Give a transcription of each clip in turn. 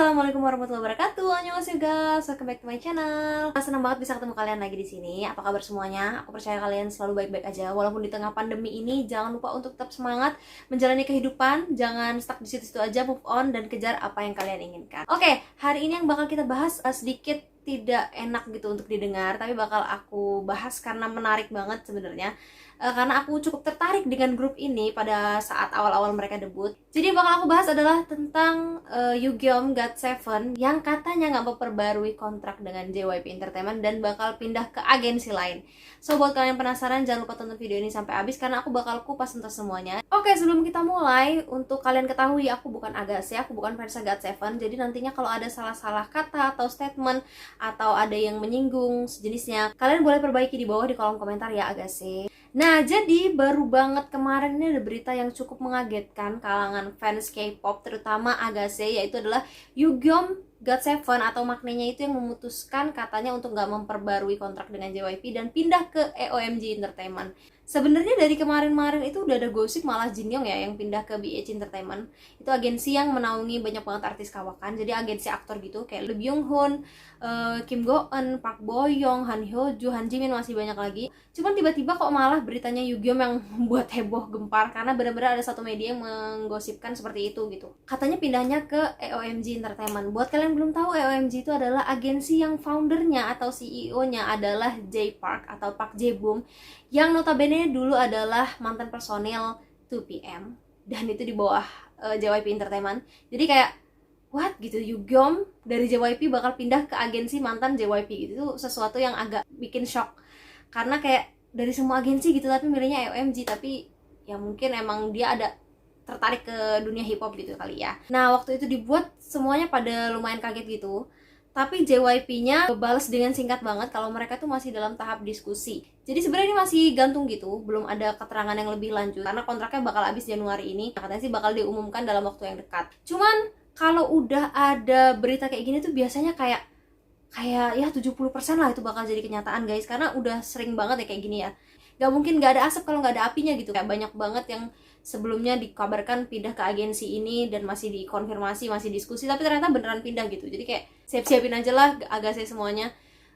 Assalamualaikum warahmatullahi wabarakatuh. Annyeonghaseyo guys, welcome back to my channel. Senang banget bisa ketemu kalian lagi di sini. Apa kabar semuanya? Aku percaya kalian selalu baik-baik aja. Walaupun di tengah pandemi ini, jangan lupa untuk tetap semangat menjalani kehidupan. Jangan stuck di situ-situ aja, move on dan kejar apa yang kalian inginkan. Oke, hari ini yang bakal kita bahas sedikit tidak enak gitu untuk didengar, tapi bakal aku bahas karena menarik banget sebenarnya. Karena aku cukup tertarik dengan grup ini pada saat awal-awal mereka debut. Jadi yang bakal aku bahas adalah tentang Yugyeom GOT7 yang katanya nggak memperbarui kontrak dengan JYP Entertainment dan bakal pindah ke agensi lain. So buat kalian penasaran, jangan lupa tonton video ini sampai habis karena aku bakal kupas untuk semuanya. Oke, sebelum kita mulai, untuk kalian ketahui aku bukan Agase, aku bukan fans GOT7. Jadi nantinya kalau ada salah-salah kata atau statement atau ada yang menyinggung sejenisnya, kalian boleh perbaiki di bawah di kolom komentar ya Agase. Nah, jadi baru banget kemarin ini ada berita yang cukup mengagetkan kalangan fans K-pop, terutama Agase, yaitu adalah Yugyeom GOT7 atau maknanya itu yang memutuskan katanya untuk nggak memperbarui kontrak dengan JYP dan pindah ke EOMG Entertainment. Sebenarnya dari kemarin-kemarin itu udah ada gosip malah Jin Young ya yang pindah ke BH Entertainment. Itu agensi yang menaungi banyak banget artis kawakan. Jadi agensi aktor gitu kayak Lee Byung Hun, Kim Go Eun, Park Bo Young, Han Hyo Joo, Han Jimin, masih banyak lagi. Cuman tiba-tiba kok malah beritanya Yugyeom yang membuat heboh gempar karena benar-benar ada satu media yang menggosipkan seperti itu gitu. Katanya pindahnya ke EOMG Entertainment. Buat kalian yang belum tahu, EOMG itu adalah agensi yang foundernya atau CEO-nya adalah J Park atau Park Jae Bum, yang notabene dulu adalah mantan personil 2PM dan itu di bawah JYP Entertainment. Jadi kayak what gitu, Yugyeom dari JYP bakal pindah ke agensi mantan JYP gitu. Itu sesuatu yang agak bikin shock karena kayak dari semua agensi gitu tapi milihnya EOMG. Tapi ya mungkin emang dia ada tertarik ke dunia hip hop gitu kali ya. Nah, waktu itu dibuat semuanya pada lumayan kaget gitu. Tapi JYP-nya balas dengan singkat banget kalau mereka tuh masih dalam tahap diskusi. Jadi sebenarnya ini masih gantung gitu, belum ada keterangan yang lebih lanjut karena kontraknya bakal habis Januari ini. Katanya sih bakal diumumkan dalam waktu yang dekat. Cuman kalau udah ada berita kayak gini tuh biasanya kayak ya 70% lah itu bakal jadi kenyataan guys, karena udah sering banget ya kayak gini ya. Gak mungkin gak ada asap kalau gak ada apinya gitu. Kayak banyak banget yang sebelumnya dikabarkan pindah ke agensi ini dan masih dikonfirmasi, masih diskusi, tapi ternyata beneran pindah gitu. Jadi kayak siap-siapin aja lah Agase semuanya.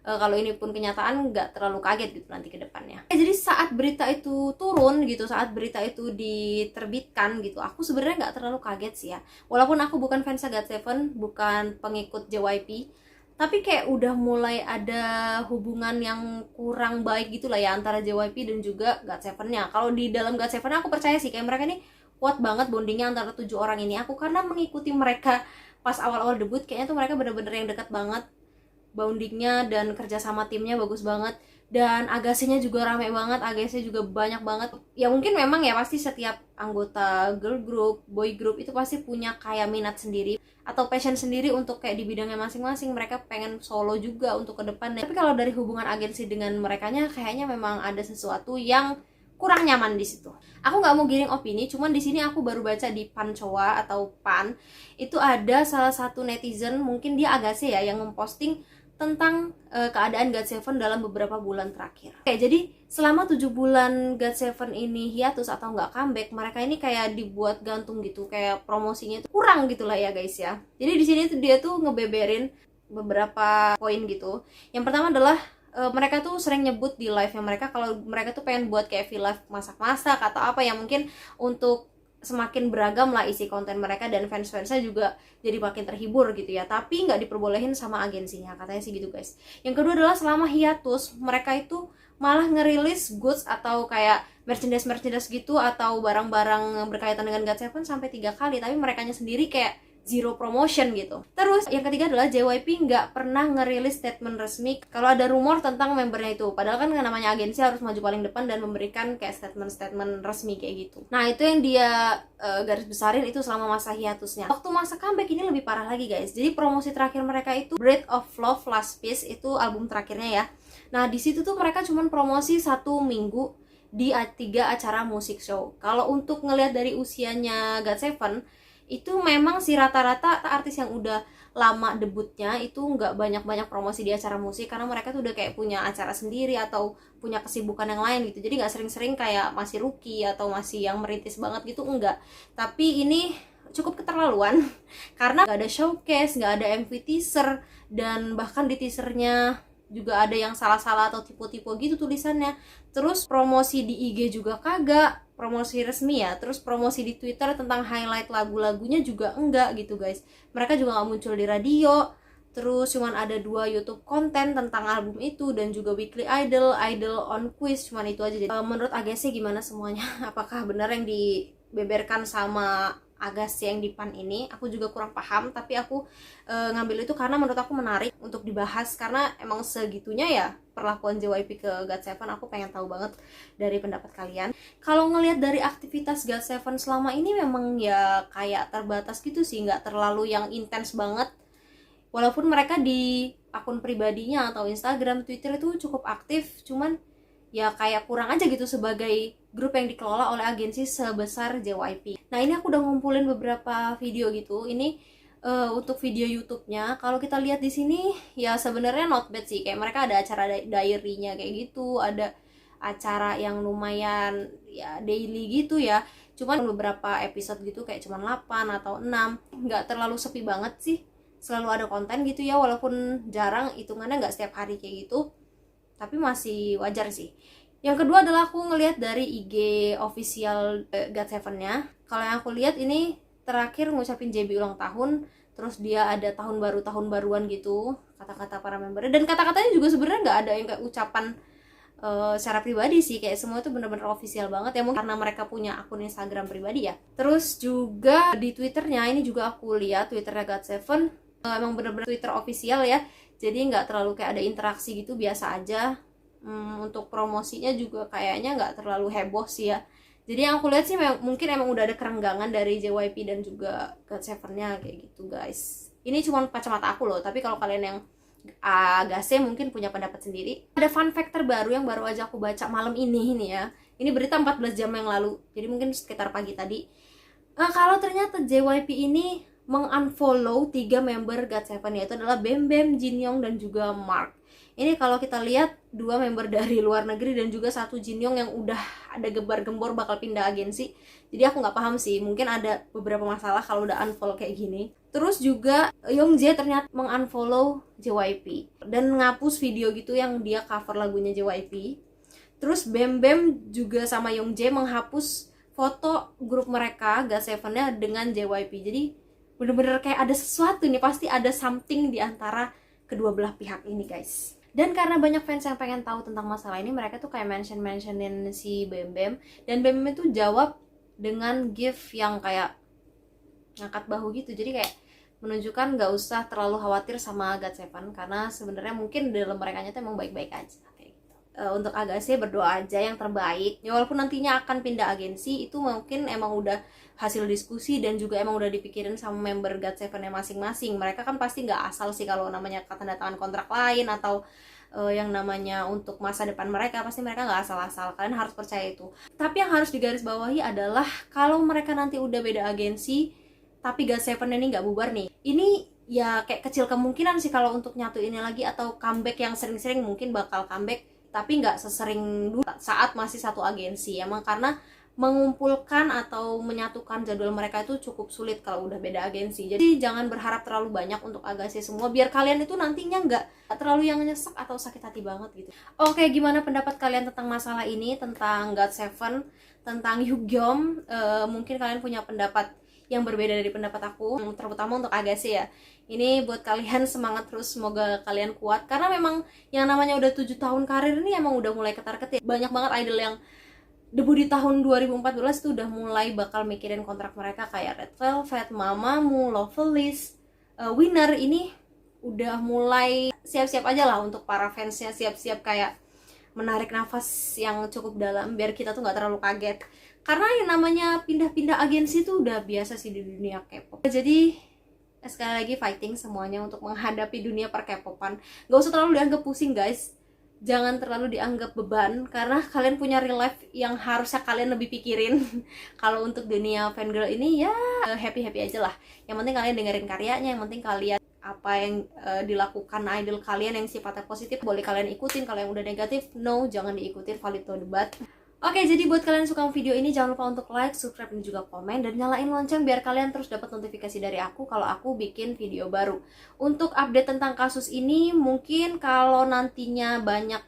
Kalau ini pun kenyataan nggak terlalu kaget gitu nanti ke depannya. Jadi saat berita itu turun gitu, saat berita itu diterbitkan gitu, aku sebenarnya nggak terlalu kaget sih ya. Walaupun aku bukan fans GOT7, bukan pengikut JYP, tapi kayak udah mulai ada hubungan yang kurang baik gitu lah ya antara JYP dan juga GOT7-nya. Kalau di dalam GOT7 aku percaya sih kayak mereka ini kuat banget bondingnya antara 7 orang ini. Aku karena mengikuti mereka pas awal-awal debut, kayaknya tuh mereka bener-bener yang dekat banget bondingnya dan kerja sama timnya bagus banget. Dan Agase-nya juga rame banget, Agase juga banyak banget. Ya mungkin memang ya pasti setiap anggota girl group, boy group itu pasti punya kayak minat sendiri atau passion sendiri untuk kayak di bidangnya masing-masing. Mereka pengen solo juga untuk ke depannya. Tapi kalau dari hubungan agensi dengan merekanya kayaknya memang ada sesuatu yang kurang nyaman di situ. Aku nggak mau giring opini, cuman di sini aku baru baca di Pancoa atau Pan, itu ada salah satu netizen, mungkin dia Agase ya, yang memposting tentang keadaan GOT7 dalam beberapa bulan terakhir. Oke, jadi selama 7 bulan GOT7 ini hiatus atau nggak comeback, mereka ini kayak dibuat gantung gitu, kayak promosinya itu kurang gitulah ya guys ya. Jadi di sini tuh dia tuh ngebeberin beberapa poin gitu. Yang pertama adalah mereka tuh sering nyebut di live-nya mereka kalau mereka tuh pengen buat kayak V-Live masak-masak atau apa yang mungkin untuk semakin beragam lah isi konten mereka dan fans-fansnya juga jadi makin terhibur gitu ya. Tapi nggak diperbolehin sama agensinya, katanya sih gitu guys. Yang kedua adalah selama hiatus mereka itu malah ngerilis goods atau kayak merchandise gitu atau barang-barang berkaitan dengan GOT7 sampai 3 kali, tapi merekanya sendiri kayak zero promotion gitu. Terus yang ketiga adalah JYP nggak pernah ngerilis statement resmi kalau ada rumor tentang membernya itu. Padahal kan namanya agensi harus maju paling depan dan memberikan kayak statement resmi kayak gitu. Nah itu yang dia garis besarin itu selama masa hiatusnya. Waktu masa comeback ini lebih parah lagi guys. Jadi promosi terakhir mereka itu Breath of Love Last Piece, itu album terakhirnya ya. Nah di situ tuh mereka cuma promosi 1 minggu di 3 acara musik show. Kalau untuk ngelihat dari usianya GOT7, itu memang sih rata-rata artis yang udah lama debutnya itu nggak banyak-banyak promosi di acara musik karena mereka tuh udah kayak punya acara sendiri atau punya kesibukan yang lain gitu. Jadi nggak sering-sering kayak masih rookie atau masih yang merintis banget gitu, enggak. Tapi ini cukup keterlaluan karena nggak ada showcase, nggak ada MV teaser, dan bahkan di teasernya juga ada yang salah-salah atau tipe-tipe gitu tulisannya. Terus promosi di IG juga kagak, promosi resmi ya. Terus promosi di Twitter tentang highlight lagu-lagunya juga enggak gitu guys. Mereka juga nggak muncul di radio. Terus cuman ada 2 YouTube konten tentang album itu, dan juga Weekly Idol, Idol on Quiz, cuman itu aja. Jadi menurut Agassi gimana semuanya? Apakah benar yang dibeberkan sama Agassi yang di PAN ini? Aku juga kurang paham, tapi aku ngambil itu karena menurut aku menarik untuk dibahas, karena emang segitunya ya perlakuan JYP ke GOT7. Aku pengen tahu banget dari pendapat kalian. Kalau ngelihat dari aktivitas GOT7 selama ini memang ya kayak terbatas gitu sih, nggak terlalu yang intens banget. Walaupun mereka di akun pribadinya atau Instagram, Twitter itu cukup aktif, cuman ya kayak kurang aja gitu sebagai grup yang dikelola oleh agensi sebesar JYP. Nah, ini aku udah ngumpulin beberapa video gitu. Ini untuk video YouTube-nya. Kalau kita lihat di sini ya sebenarnya not bad sih. Kayak mereka ada acara diary-nya kayak gitu, ada acara yang lumayan ya daily gitu ya. Cuman beberapa episode gitu kayak cuman 8 atau 6. Nggak terlalu sepi banget sih. Selalu ada konten gitu ya, walaupun jarang, hitungannya nggak setiap hari kayak gitu. Tapi masih wajar sih. Yang kedua adalah aku ngelihat dari IG official GOT7-nya. Kalau yang aku lihat ini terakhir ngucapin JB ulang tahun, terus dia ada tahun baruan gitu, kata-kata para member. Dan kata-katanya juga sebenarnya nggak ada yang kayak ucapan secara pribadi sih, kayak semua itu bener-bener official banget ya, mungkin karena mereka punya akun Instagram pribadi ya. Terus juga di Twitternya ini juga aku lihat Twitternya GOT7 emang bener-bener Twitter official ya. Jadi nggak terlalu kayak ada interaksi gitu, biasa aja. Untuk promosinya juga kayaknya nggak terlalu heboh sih ya. Jadi yang aku lihat sih mungkin emang udah ada kerenggangan dari JYP dan juga GOT7-nya kayak gitu guys. Ini cuma kacamata aku loh, tapi kalau kalian yang Agassi mungkin punya pendapat sendiri. Ada fun fact terbaru yang baru aja aku baca malam ini nih ya. Ini berita 14 jam yang lalu, jadi mungkin sekitar pagi tadi. Kalau ternyata JYP ini mengunfollow 3 member GOT7, yaitu adalah Bam Bam, Jin Young, dan juga Mark. Ini kalau kita lihat 2 member dari luar negeri dan juga 1 Jin Young yang udah ada gebar-gembor bakal pindah agensi. Jadi aku nggak paham sih, mungkin ada beberapa masalah kalau udah unfollow kayak gini. Terus juga Youngjae ternyata mengunfollow JYP dan ngapus video gitu yang dia cover lagunya JYP. Terus Bam Bam juga sama Youngjae menghapus foto grup mereka GOT7-nya dengan JYP. Jadi bener-bener kayak ada sesuatu nih, pasti ada something di antara kedua belah pihak ini guys. Dan karena banyak fans yang pengen tahu tentang masalah ini, mereka tuh kayak mentionin si Bam Bam, dan Bam Bam itu jawab dengan gift yang kayak ngangkat bahu gitu. Jadi kayak menunjukkan nggak usah terlalu khawatir sama GOT7, karena sebenarnya mungkin dalam mereka tuh emang baik-baik aja kayak gitu. Untuk Agassi berdoa aja yang terbaik ya, walaupun nantinya akan pindah agensi, itu mungkin emang udah hasil diskusi dan juga emang udah dipikirin sama member GOT7-nya masing-masing. Mereka kan pasti nggak asal sih kalau namanya tanda tangan kontrak lain atau yang namanya untuk masa depan mereka, pasti mereka nggak asal-asal. Kalian harus percaya itu. Tapi yang harus digarisbawahi adalah kalau mereka nanti udah beda agensi tapi GOT7 ini nggak bubar nih, ini ya kayak kecil kemungkinan sih kalau untuk nyatu ini lagi, atau comeback yang sering-sering mungkin bakal comeback, tapi nggak sesering dulu saat masih satu agensi. Emang karena mengumpulkan atau menyatukan jadwal mereka itu cukup sulit kalau udah beda agensi. Jadi jangan berharap terlalu banyak untuk Agassi semua, biar kalian itu nantinya nggak terlalu yang nyesek atau sakit hati banget gitu. Oke, gimana pendapat kalian tentang masalah ini, tentang GOT7, tentang Hyugyom? Mungkin kalian punya pendapat yang berbeda dari pendapat aku, terutama untuk Agassi ya. Ini buat kalian semangat terus, semoga kalian kuat, karena memang yang namanya udah 7 tahun karir ini emang udah mulai ketar-ketir. Banyak banget idol yang debut di tahun 2014 tuh udah mulai bakal mikirin kontrak mereka, kayak Red Velvet, Mamamoo, Loveless, Winner. Ini udah mulai siap-siap aja lah untuk para fansnya, siap-siap kayak menarik nafas yang cukup dalam biar kita tuh nggak terlalu kaget, karena yang namanya pindah-pindah agensi tuh udah biasa sih di dunia K-pop. Jadi sekali lagi fighting semuanya untuk menghadapi dunia per K-popan. Gak usah terlalu dianggap pusing guys, jangan terlalu dianggap beban, karena kalian punya real life yang harusnya kalian lebih pikirin. Kalau untuk dunia fangirl ini ya happy-happy aja lah. Yang penting kalian dengerin karyanya, yang penting kalian apa yang dilakukan idol kalian yang sifatnya positif boleh kalian ikutin. Kalau yang udah negatif, no, jangan diikutin, valid no debat. Oke, jadi buat kalian yang suka video ini jangan lupa untuk like, subscribe, dan juga komen dan nyalain lonceng biar kalian terus dapat notifikasi dari aku kalau aku bikin video baru. Untuk update tentang kasus ini, mungkin kalau nantinya banyak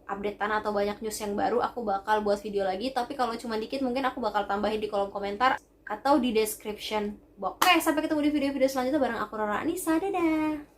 updatean atau banyak news yang baru, aku bakal buat video lagi. Tapi kalau cuma dikit, mungkin aku bakal tambahin di kolom komentar atau di description box. Oke, sampai ketemu di video-video selanjutnya bareng aku Rora Anissa. Dadah!